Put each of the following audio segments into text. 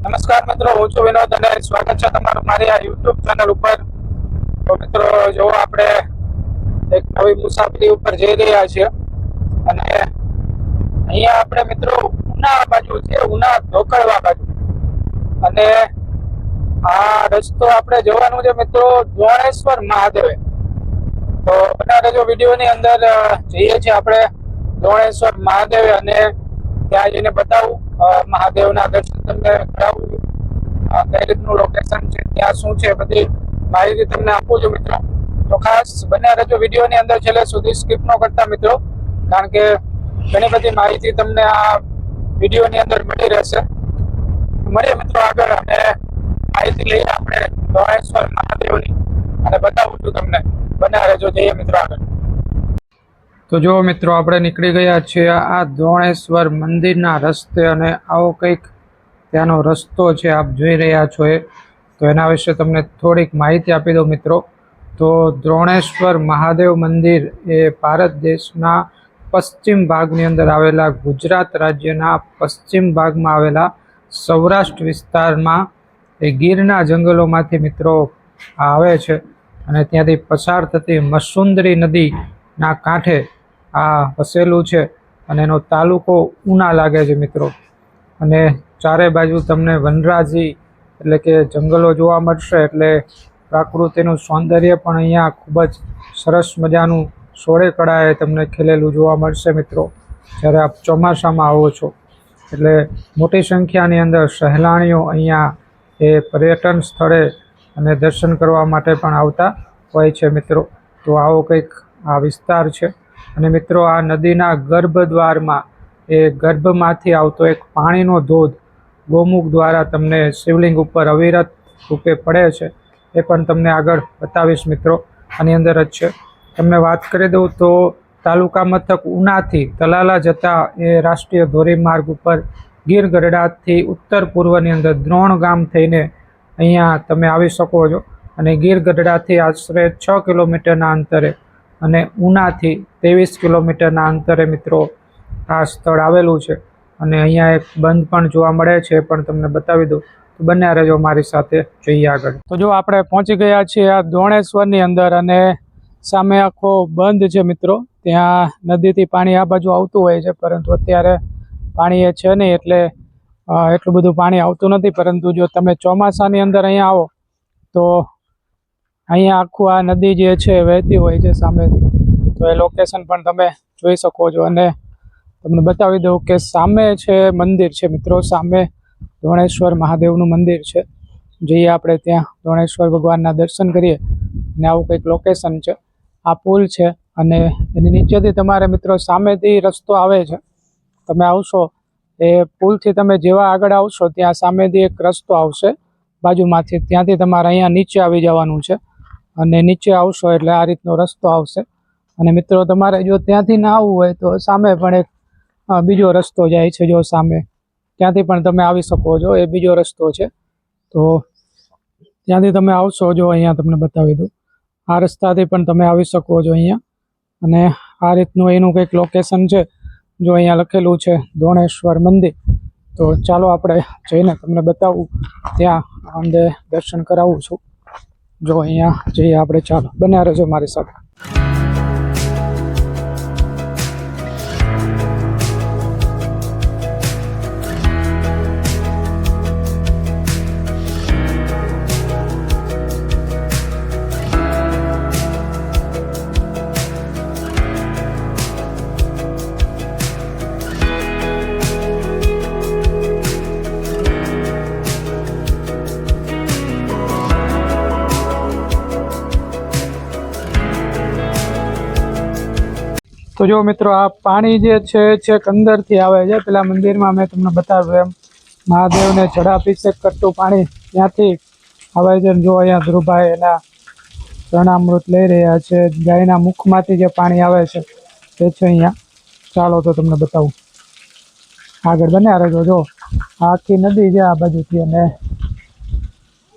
નમસ્કાર મિત્રો, હું છું વિનોદ અને સ્વાગત છે તમારું મારી આ યુટ્યુબ ચેનલ ઉપર. તો મિત્રો, જો આપણે એક નવી મુસાફરી ઉપર જઈ રહ્યા છીએ અને અહીંયા આપણે મિત્રો ઉના બાજુ છે, ઉના ધોકડવા બાજુ. અને આ રસ્તો આપણે જવાનું છે મિત્રો દ્રોણેશ્વર મહાદેવે. તો બના રહેજો વિડીયોની અંદર. જઈએ છીએ આપણે દ્રોણેશ્વર મહાદેવે અને ત્યાં જઈને બતાવું, મહાદેવના દર્શન તમને કરાવું, કઈ રીતનું લોકેશન છે, ત્યાં શું છે, બધી માહિતી તમને આપું છું મિત્રો. તો ખાસ બન્યા રહેજો વિડીયોની અંદર, છેલ્લે સુધી સ્કીપ ન કરતા મિત્રો, કારણ કે ઘણી બધી માહિતી તમને આ વિડીયોની અંદર મળી રહેશે. મળીએ મિત્રો આગળ અને માહિતી લઈએ આપણે દ્રોણેશ્વર મહાદેવની અને બતાવું છું તમને. બન્યા રહેજો, જઈએ મિત્રો આગળ. તો જો મિત્રો, આપણે નીકળી ગયા છીએ આ દ્રોણેશ્વર મંદિરના રસ્તે અને આવો કંઈક ત્યાંનો રસ્તો છે, આપ જોઈ રહ્યા છો એ. તો એના વિશે તમને થોડીક માહિતી આપી દઉં મિત્રો. તો દ્રોણેશ્વર મહાદેવ મંદિર એ ભારત દેશના પશ્ચિમ ભાગની અંદર આવેલા, ગુજરાત રાજ્યના પશ્ચિમ ભાગમાં આવેલા સૌરાષ્ટ્ર વિસ્તારમાં એ ગીરના જંગલોમાંથી મિત્રો આવે છે અને ત્યાંથી પસાર થતી મસુંદરી નદીના કાંઠે આ વસેલું છે અને એનો તાલુકો ઉના લાગે છે મિત્રો. અને ચારે બાજુ તમને વનરાજી એટલે કે જંગલો જોવા મળશે, એટલે પ્રકૃતિનું સૌંદર્ય પણ અહીંયા ખૂબ જ સરસ મજાનું સોળે કળાએ તમને ખીલેલું જોવા મળશે મિત્રો, જ્યારે આપ ચોમાસામાં આવો છો. એટલે મોટી સંખ્યાની અંદર સહેલાણીઓ અહીંયા એ પર્યટન સ્થળે અને દર્શન કરવા માટે પણ આવતા હોય છે મિત્રો. તો આવો કંઈક આ વિસ્તાર છે. અને મિત્રો, આ નદીના ગર્ભદ્વારમાં એ ગર્ભમાંથી આવતો એક પાણીનો ધોધ ગોમુખ દ્વારા તમને શિવલિંગ ઉપર અવિરત રૂપે પડે છે, એ પણ તમને આગળ બતાવીશ મિત્રો. આની અંદર જ છે. તમને વાત કરી દઉં તો તાલુકા મથક ઉનાથી તલાલા જતા એ રાષ્ટ્રીય ધોરીમાર્ગ ઉપર ગીર ગઢડાથી ઉત્તર પૂર્વની અંદર દ્રોણ ગામ થઈને અહીંયા તમે આવી શકો છો. અને ગીર ગઢડાથી આશરે 6 કિલોમીટરના અંતરે અને ઉનાથી 23 કિલોમીટરના અંતરે મિત્રો આ સ્થળ આવેલું છે. અને અહીંયા એક બંધ પણ જોવા મળે છે, પણ તમને બતાવી દઉં. તો બન્યા રહેજો મારી સાથે, જઈએ આગળ. તો જો આપણે પહોંચી ગયા છીએ આ દ્રોણેશ્વરની અંદર અને સામે આખો બંધ છે મિત્રો. ત્યાં નદીથી પાણી આ બાજુ આવતું હોય છે, પરંતુ અત્યારે પાણી એ છે નહીં, એટલે એટલું બધું પાણી આવતું નથી. પરંતુ જો તમે ચોમાસાની અંદર અહીંયા આવો તો અહીંયા આખું આ નદી જે છે વહેતી હોય છે સામેથી. તો એ લોકેશન પણ તમે જોઈ શકો છો. અને તમને બતાવી દઉં કે સામે છે મંદિર છે મિત્રો, સામે દ્રોણેશ્વર મહાદેવનું મંદિર છે. જઈએ આપણે ત્યાં દ્રોણેશ્વર ભગવાનના દર્શન કરીએ. અને આવું કંઈક લોકેશન છે. આ પુલ છે અને એની નીચેથી તમારે મિત્રો સામેથી રસ્તો આવે છે. તમે આવશો એ પુલથી, તમે જેવા આગળ આવશો ત્યાં સામેથી એક રસ્તો આવશે બાજુમાંથી, ત્યાંથી તમારે અહીંયા નીચે આવી જવાનું છે. અને નીચે આવશો એટલે આ રીતનો રસ્તો આવશે. અને મિત્રો, તમારે જો ત્યાંથી ના આવવું હોય તો સામે પણ એક બીજો રસ્તો જાય છે, જો સામે ત્યાંથી પણ તમે આવી શકો છો. એ બીજો રસ્તો છે. તો ત્યાંથી તમે આવશો, જો અહીંયા તમને બતાવી દઉં, આ રસ્તાથી પણ તમે આવી શકો છો અહીંયા. અને આ રીતનું એનું કંઈક લોકેશન છે, જો અહીંયા લખેલું છે દ્રોણેશ્વર મંદિર. તો ચાલો આપણે જઈને તમને બતાવું, ત્યાં અંદર દર્શન કરાવું છું. જો અહીંયા જઈએ આપણે, ચાલો બન્યા રહેજો મારી સાથે. તો જો મિત્રો, આ પાણી જે છે છેક અંદરથી આવે છે. પેલા મંદિરમાં મેં તમને બતાવ્યું એમ મહાદેવને જળાભિષેક કરતું પાણી ત્યાંથી આવે છે. જો અહીંયા ધ્રુવભાઈ એના ચરણામૃત લઈ રહ્યા છે. ગાયના મુખમાંથી જે પાણી આવે છે તે છે અહીંયા. ચાલો તો તમને બતાવું, આગળ બન્યા રહેજો. જો આખી નદી છે આ બાજુથી, અને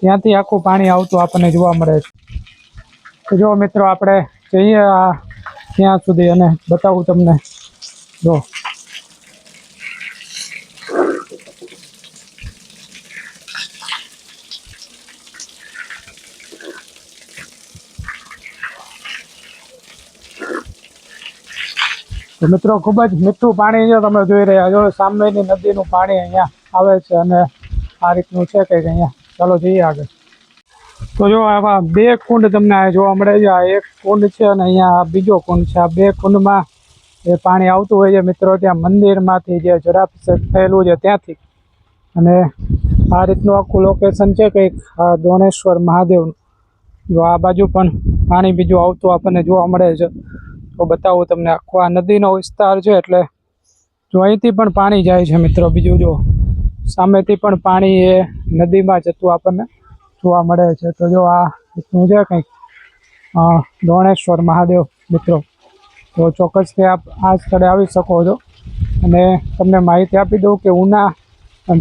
ત્યાંથી આખું પાણી આવતું આપણને જોવા મળે છે. તો જો મિત્રો, આપણે જઈએ આ ત્યાં સુધી અને બતાવું તમને. જો તો મિત્રો ખૂબ જ મીઠું પાણી છે, તમે જોઈ રહ્યા છો સામેની નદીનું પાણી અહીંયા આવે છે અને આ રીતનું છે કંઈક અહીંયા. ચાલો જઈએ આગળ. તો જો આવા બે કુંડ તમને આ જોવા મળે છે. આ એક કુંડ છે અને અહીંયા બીજો કુંડ છે. આ બે કુંડમાં એ પાણી આવતું હોય છે મિત્રો ત્યાં મંદિરમાંથી જે જળાભિષેક થયેલું છે ત્યાંથી. અને આ રીતનું આખું લોકેશન છે કંઈક દોણેશ્વર મહાદેવનું. જો આ બાજુ પણ પાણી બીજું આવતું આપણને જોવા મળે છે. તો બતાવું તમને આખો આ નદીનો વિસ્તાર છે એટલે જો અહીંથી પણ પાણી જાય છે મિત્રો. બીજું જો સામેથી પણ પાણી એ નદીમાં જતું આપણને જોવા મળે છે. તો જો આ રીતનું છે કંઈક દોણેશ્વર મહાદેવ મિત્રો. તો ચોક્કસથી આપ આ સ્થળે આવી શકો છો. અને તમને માહિતી આપી દઉં કે ઉના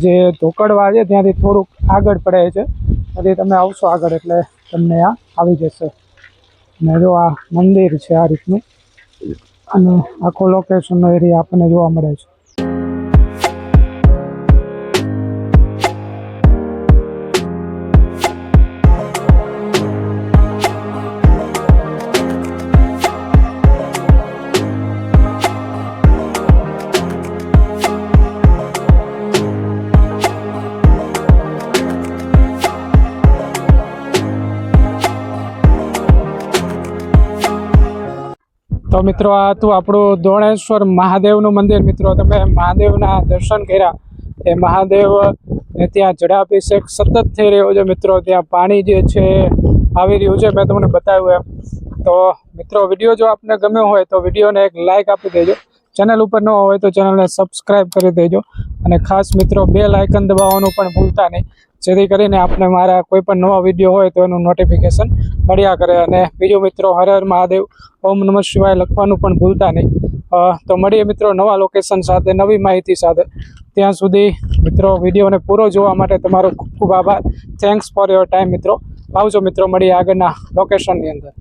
જે ધોકડવા છે ત્યાંથી થોડુંક આગળ પડે છે. ત્યાંથી તમે આવશો આગળ એટલે તમને આ આવી જશે. અને જો આ મંદિર છે આ રીતનું અને આખો લોકેશનનો એરિયા આપણને જોવા મળે છે. તો મિત્રો આ હતું આપણું દોણેશ્વર મહાદેવનું મંદિર. મિત્રો તમે મહાદેવના દર્શન કર્યા. એ મહાદેવ ને ત્યાં જળાભિષેક સતત થઈ રહ્યો છે મિત્રો. ત્યાં પાણી જે છે આવી રહ્યું છે, મેં તમને બતાવ્યું એમ. તો મિત્રો વિડીયો જો આપને ગમ્યો હોય તો વિડીયોને એક લાઇક આપી દેજો. ચેનલ ઉપર ન હોય તો ચેનલને સબસ્ક્રાઈબ કરી દેજો. અને ખાસ મિત્રો બેલ આઇકન દબાવવાનું પણ ભૂલતા નહીં, જેથી કરીને આપણે મારા કોઈ પણ નવા વિડીયો હોય તો એનું નોટિફિકેશન મળ્યા કરે. અને બીજું મિત્રો હર હર મહાદેવ, ઓમ નમઃ શિવાય લખવાનું પણ ભૂલતા નહીં. તો મળીએ મિત્રો નવા લોકેશન સાથે, નવી માહિતી સાથે. ત્યાં સુધી મિત્રો વિડીયોને પૂરો જોવા માટે તમારો ખૂબ ખૂબ આભાર. થેન્ક્સ ફોર યોર ટાઈમ મિત્રો. આવજો મિત્રો, મળીએ આગળના લોકેશનની અંદર.